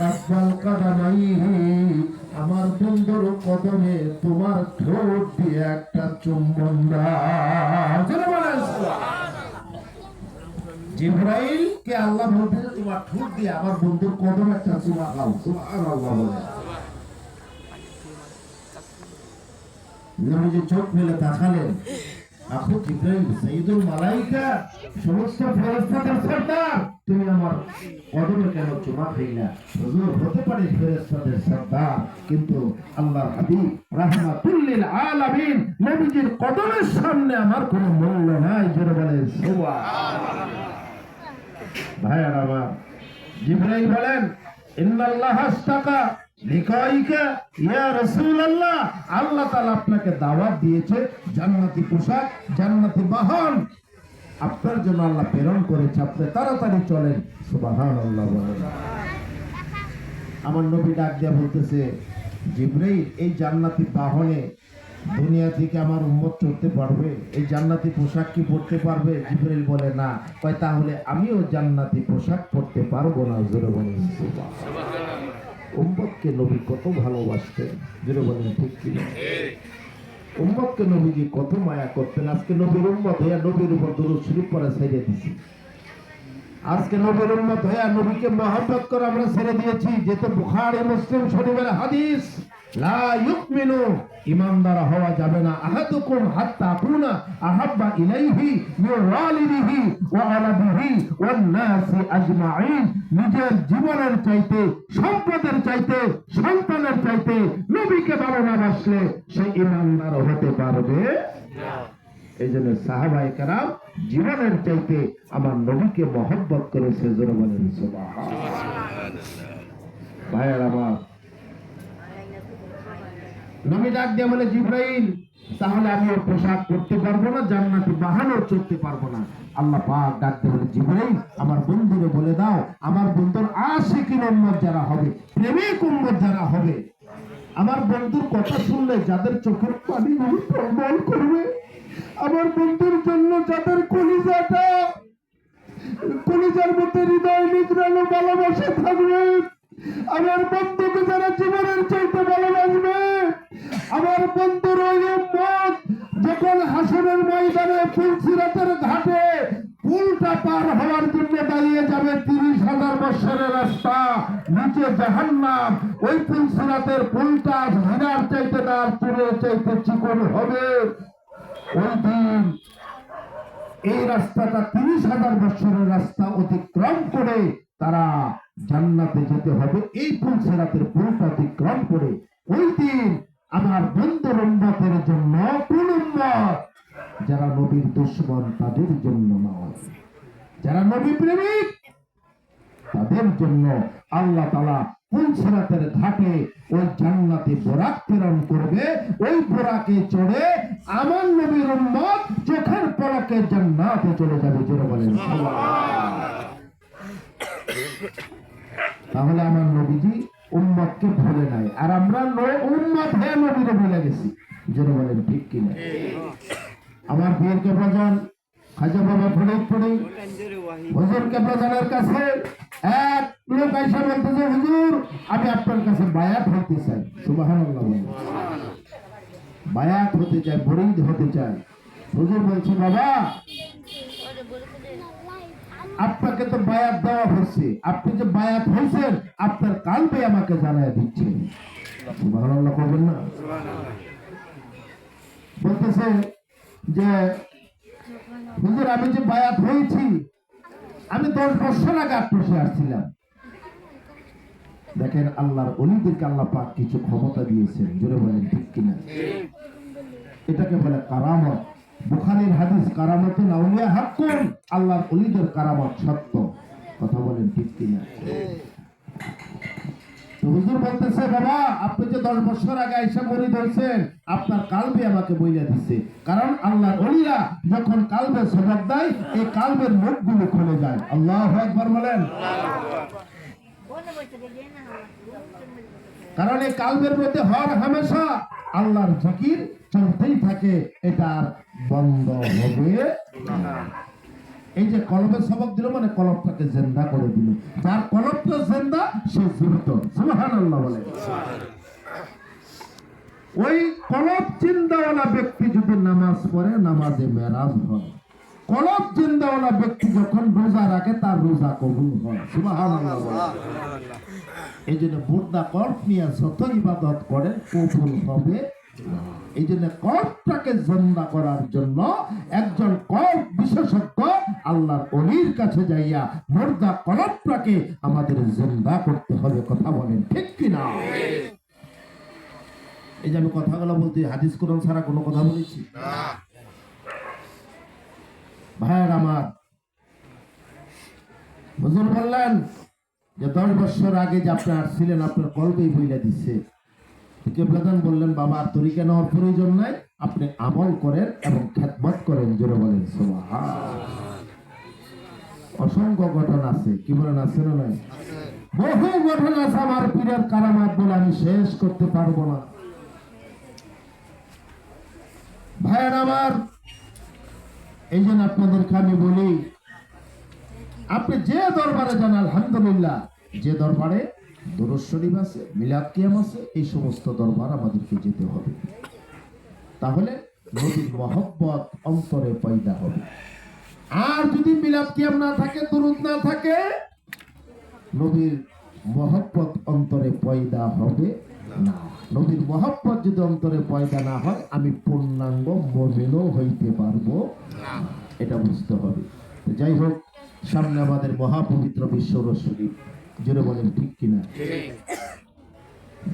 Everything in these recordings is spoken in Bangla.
আসফাল কাদামাইহি, আমার বন্ধুর কদমে তোমার ঠোঁট দিয়ে একটা চুম্বন দাও। জিবরাইল কে আল্লাহ বলতেছে তোমার ঠোঁট দিয়ে আমার বন্ধুর কদমে একটা চুমা খাও। সুবহানাল্লাহ বলে নবীজি চোখ মেলে তাকালেন, আপু জিবরাইল সাইয়্যিদুল মালায়েকা, সমস্ত ফেরেশতাদের সরদার, তুমি আমার কদমে কেন চুমা খাইলা? হুজুর, হতে পারে ফেরেশতাদের সরদার, কিন্তু আল্লাহর হাবিব রাহমাতুল লিল আলামিন নবীজির কদমের সামনে আমার কোনো মূল্য নাই। জোরে বলেন সুবহানাল্লাহ। ভাইয়ারা আমার, জিবরাইল বলেন, ইন্নাল্লাহ আশতাকা লিকাইকা ইয়া রাসূলুল্লাহ, আল্লাহ তাআলা আপনাকে দাওয়াত দিয়েছে, জান্নাতি পোশাক, জান্নাতি বাহন আপনার জন্য আল্লাহ প্রেরণ করেছে, আপনি তাড়াতাড়ি চলেন। সুবহানাল্লাহ বলেন। আমার নবী ডাক দিয়ে বলতেছে, জিবরাইল, এই জান্নাতি বাহনে দুনিয়া থেকে আমার উম্মত চলতে পারবে? এই জান্নাতি পোশাক কি পরতে পারবে? জিবরাইল বলে না। কয় তাহলে আমিও জান্নাতি পোশাক পরতে পারবো না। জোরে বলেন সুবহানাল্লাহ। উম্মতকে নবী কত ভালোবাসতেন, জোরে বলেন ঠিক কি? উম্মতকে নবীজি কত মায়া করতেন। আজকে নবীর উম্মত হইয়া নবীর উপর দরুদ শরীফ পড়া ছেড়ে দিয়েছি। আজকে নবীর উম্মত হইয়া নবীকে মহব্বত করে আমরা ছেড়ে দিয়েছি। যেহেতু বুখারী মুসলিম শরীফের হাদিস, লা ইউমিনু, ঈমানদার হওয়া যাবে না, আহাদুকুম হাত্তা আকুনা আহাব্বা ইলাইহি মিন ওয়ালিদিহি ওয়া ওয়ালাদিহি ওয়ান নাসি আজমাইন, নিজের জীবনের চাইতে, সম্পদের চাইতে, সন্তানের চাইতে নবীকে ভালো না বাসলে সে ঈমানদার হতে পারবে না। এই জন্য সাহাবায়ে কেরাম জীবনের চাইতে আমার নবীকে মহব্বত করেছে। জোরে বলেন সুবহানাল্লাহ। ভাইয়ার আমার, নবী ডাক দিয়ে বলে, জিবরাইল, তাহলে আমি ওর পোশাক পরতে পারবো না, জান্নাতি বাহনও চড়তে পারবো না। আল্লাহ পাক ডাক দিয়ে বলে, জিবরাইল, আমার বন্ধুরে বলে দাও, আমার বন্ধুর আশিকিন উম্মত যারা হবে, প্রেমিক উম্মত যারা হবে, আমার বন্ধুর কথা শুনলে যাদের চোখের পানি টলমল করবে, আমার বন্ধুর জন্য যাদের কলিজার মধ্যে হৃদয় নিগড়ানো ভালোবাসা থাকবে, আমার বন্ধুকে যারা জীবনের চাইতে ভালোবাসবে, আমার বন্ধুর ওই উম্মত যখন হাসরের ময়দানে ফুলসিরাতের ঘাটে পুলটা পার হওয়ার জন্য দাঁড়িয়ে যাবে, 30,000 বছরের রাস্তা, নিচে জাহান্নাম, ওই ফুলসিরাতের পুলটা হীরার চাইতে তার চুলের চাইতে চিকন হবে। ওই দিন এই রাস্তাটা 30,000 বছরের রাস্তা অতিক্রম করে তারা জান্নাতে যেতে হবে। এই ফুলসিরাতের পুলটা অতিক্রম করে ওই দিন আমার বন্ধুর উম্মতের জন্য, কোন উম্মত? যারা নবীর দুশমন তাদের জন্য নয়, যারা নবী প্রেমিক তাদের জন্য আল্লাহ তাআলা ফুলসিরাতের ঘাটে ওই জান্নাতে বোরাক প্রেরণ করবে। ওই বোরাকে চড়ে আমার নবীর উম্মত চোখের পলকে জান্নাতে চলে যাবে। জোরে বলেন সুবহানাল্লাহ। তাহলে আমার নবীজি উম্মতকে ভুলে নাই, আর আমরা উম্মত হয়ে নবীরে ভুলে গেছি। জোরে বলেন ঠিক কিনা? আমার পীর কেবলাজান খাজা বাবা ফরিদপুরি হুজুর কেবলাজানের কাছে এক লোক আইসা বলতেছে, হুজুর, আমি আপনার কাছে বায়াত হতে চাই। সুবহানাল্লাহ বলেন। বায়াত হতে চাই, মুরিদ হতে চাই। হুজুর বলছে, বাবা, আপনাকে তো বায়াত দেওয়া হচ্ছে, আপনি যে বায়াত হয়েছেন আপনার কালবে আমাকে জানায় দিচ্ছেন। সুবহানাল্লাহ করবেন না? বলতেছে যে, হুজুর, আমি যে বায়াত হয়েছি, আমি 10 বছর আগে আপনার আসছিলাম। দেখেন, আল্লাহর ওলিদেরকে আল্লাহ পাক কিছু ক্ষমতা দিয়েছেন। জোরে বলেন ঠিক কিনা? এটাকে বলে কারামত। বুখারীর হাদিস, কারামতুল আউলিয়া হাক্কুন, আল্লাহর ওলিদের কারামত সত্য। কথা বলেন ঠিক কিনা? তো হুজুর বলতেছে, বাবা, আপনি যে 10 বছর আগে আয়েশা মুরিদ হয়েছেন, আপনার কালবে আমাকে বইলা দিচ্ছে। কারণ আল্লাহর ওলিরা যখন কালবে সবক দেয়, এই কালবের মুখগুলো খুলে যায়। আল্লাহু আকবার বলেন। কারণ এই কালবের মধ্যে হর হামেশা আল্লাহর জিকির চলতেই থাকে, এটা আর বন্ধ হবে না। এই যে কলবের সবক দিল মানে কলবটাকে জিন্দা করে দিল। যার কলবটা জিন্দা সে জীবিত। সুবহানাল্লাহ বলে। ওই কলব জিন্দাওয়ালা ব্যক্তি যদি নামাজ পড়ে নামাজে মেরাজ হয়। কলব জিন্দাওয়ালা ব্যক্তি যখন রোজা রাখে তার রোজা কবুল হয়। সুবহানাল্লাহ বলে। এই জন্য মুর্দা কল্প নিয়ে যত ইবাদত করে কবুল হবে। এই জন্য কল্পটাকে জিন্দা করার জন্য একজন কল্প বিশেষজ্ঞ আল্লাহর ওলির কাছে যাইয়া মুর্দা কল্পটাকে আমাদের জিন্দা করতে হবে। কথা বলেন ঠিক কিনা? এই যে আমি কথাগুলো বলতে হাদিস কোরআন ছাড়া কোনো কথা বলেছি না। ভাইয়ের আমার, হুজুর বললেন যে 10 বছর আগে যে আপনি আসছিলেন আপনার কলবেই বইলা দিচ্ছে। কেবলাদান বললেন বাবা আর তরিকা নেওয়ার প্রয়োজন নাই, আপনি আমল করেন এবং খেদমত করেন। জোরে বলেন সুবহানাল্লাহ। অসংখ্য ঘটনা আছে, কি বলেন আছে না নাই? বহু ঘটনা আছে আমার পীরের কারামাত বলে আমি শেষ করতে পারবো না। ভাইয়ের আমার, এই জন্য আপনাদেরকে আমি বলি আপনি যে দরবারে যান আলহামদুলিল্লাহ, যে দরবারে দুরূদ শরীফ আছে, মিলাদ কিয়াম আছে, এই সমস্ত দরবার আমাদেরকে যেতে হবে। তাহলে নবীর মহব্বত অন্তরে পয়দা হবে। আর যদি মিলাদ কিয়াম না থাকে, দুরূদ না থাকে, নবীর মহব্বত অন্তরে পয়দা হবে না। নবীর মহব্বত যদি অন্তরে পয়দা না হয় আমি পূর্ণাঙ্গ মুমিনও হইতে পারবো না। এটা বুঝতে হবে। যাই হোক, সামনে আমাদের মহাপবিত্র বিশ্ব উরুস শরীফ। জোরে বলেন ঠিক কিনা?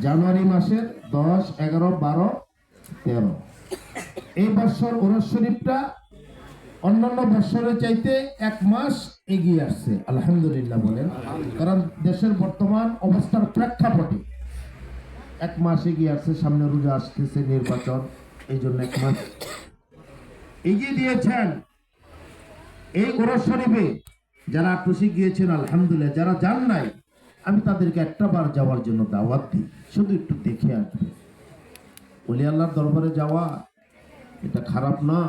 জানুয়ারি মাসের 10, 11, 12, 13 এই বছর উরুস শরীফটা অন্যান্য বছরের চাইতে 1 মাস এগিয়ে আসছে আলহামদুলিল্লাহ বলেন। কারণ দেশের বর্তমান অবস্থার প্রেক্ষাপটে 1 মাস এগিয়ে আসছে। সামনে রোজা আসতেছে, নির্বাচন, এই জন্য 1 মাস এগিয়ে দিয়েছেন। এই উরুস শরীফে যারা খুশি গিয়েছেন আলহামদুলিল্লাহ, যারা যান নাই আমি তাদেরকে একটা বার যাওয়ার জন্য দাওয়াত দিই, শুধু একটু দেখে আসবে। ওলি আল্লাহর দরবারে যাওয়া এটা খারাপ না।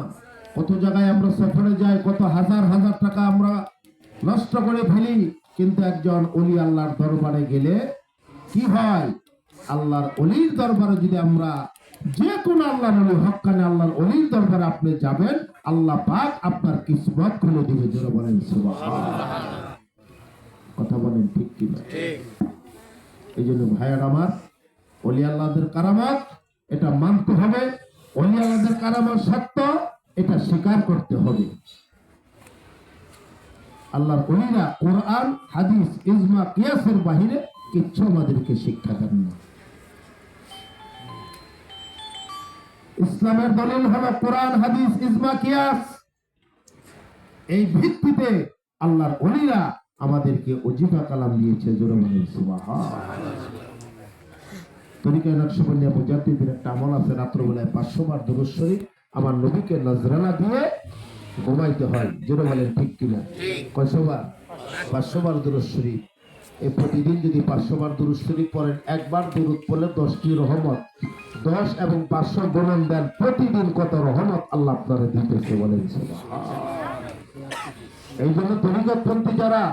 কত জায়গায় আমরা সফরে যাই, কত হাজার হাজার টাকা আমরা নষ্ট করে ফেলি, কিন্তু একজন ওলি আল্লাহর দরবারে গেলে কি হয়? আল্লাহর ওলির দরবারে যদি আমরা যে কোনো আল্লাহর ওলি, হক্কানে আল্লাহর ওলির দরবারে আপনি যাবেন, আল্লাহ পাক আপনার কিসমত খুলে দিবে। জোরে বলেন সুবহানাল্লাহ। কথা বলেন ঠিক কিনা? এই জন্য ভাইয়ার আমার, ওলি আল্লাহদের কারামত এটা মানতে হবে। ওলি আল্লাহদের কারামত সত্য, এটা স্বীকার করতে হবে। আল্লাহর ওলিরা কোরআন, হাদিস, ইজমা, কিয়াসের বাহিরে কিচ্ছু আমাদেরকে শিক্ষা দেন না। ইসলামের দলিল হলো কোরআন, হাদিস, ইজমা, কিয়াস। এই ভিত্তিতে আল্লাহর ওলিরা আমাদেরকে ওজিফা কালাম দিয়েছে। জোরে বলেন সুবহানাল্লাহ। তরিকায়ে নকশবন্দিয়া মুজাদ্দিদের একটা আমল আছে, রাত্রবেলায় 500 বার দুরূদ শরীফ আমার নবীকে নজরানা দিয়ে ঘুমাইতে হয়। জোরে বলেন ঠিক কিনা? কয়শো বার? 500 বার দুরূদ শরীফ। এই প্রতিদিন যদি 500 বার দুরূদ শরীফ পড়েন, একবার দুরূদ পড়লে 10টি রহমত, 10 এবং 500 গুণন দেন, প্রতিদিন কত রহমত আল্লাহ আপনারা দিতেছে। বলেন সুবহানাল্লাহ। এই জন্য তরিকতপন্থী যারা,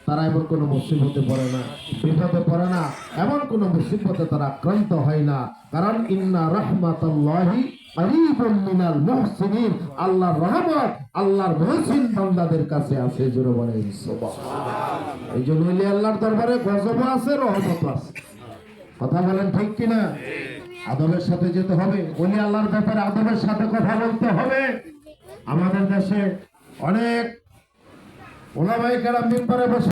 তারা এমন কোনো মুসিবতে পড়ে না, বিপদে পড়ে না, এমন কোনো মুসিবতে তারা আক্রান্ত হয় না। কারণ ইন্না রাহমাতাল্লাহি করিবুম মিনাল মুহসিনিন, আল্লাহর রহমত আল্লাহর মুহসিন বান্দাদের কাছে আছে। জোরে বলেন সুবহানাল্লাহ। এই জন্য আল্লাহর দরবারে গজব আছে, রহমত আছে। কথা বলেন ঠিক কিনা? আদবের সাথে যেতে হবে। ওলি আল্লাহর ব্যাপারে আদবের সাথে কথা বলতে হবে। আমাদের দেশে অনেক ওলামায়ে কেরাম মিম্বরে বসে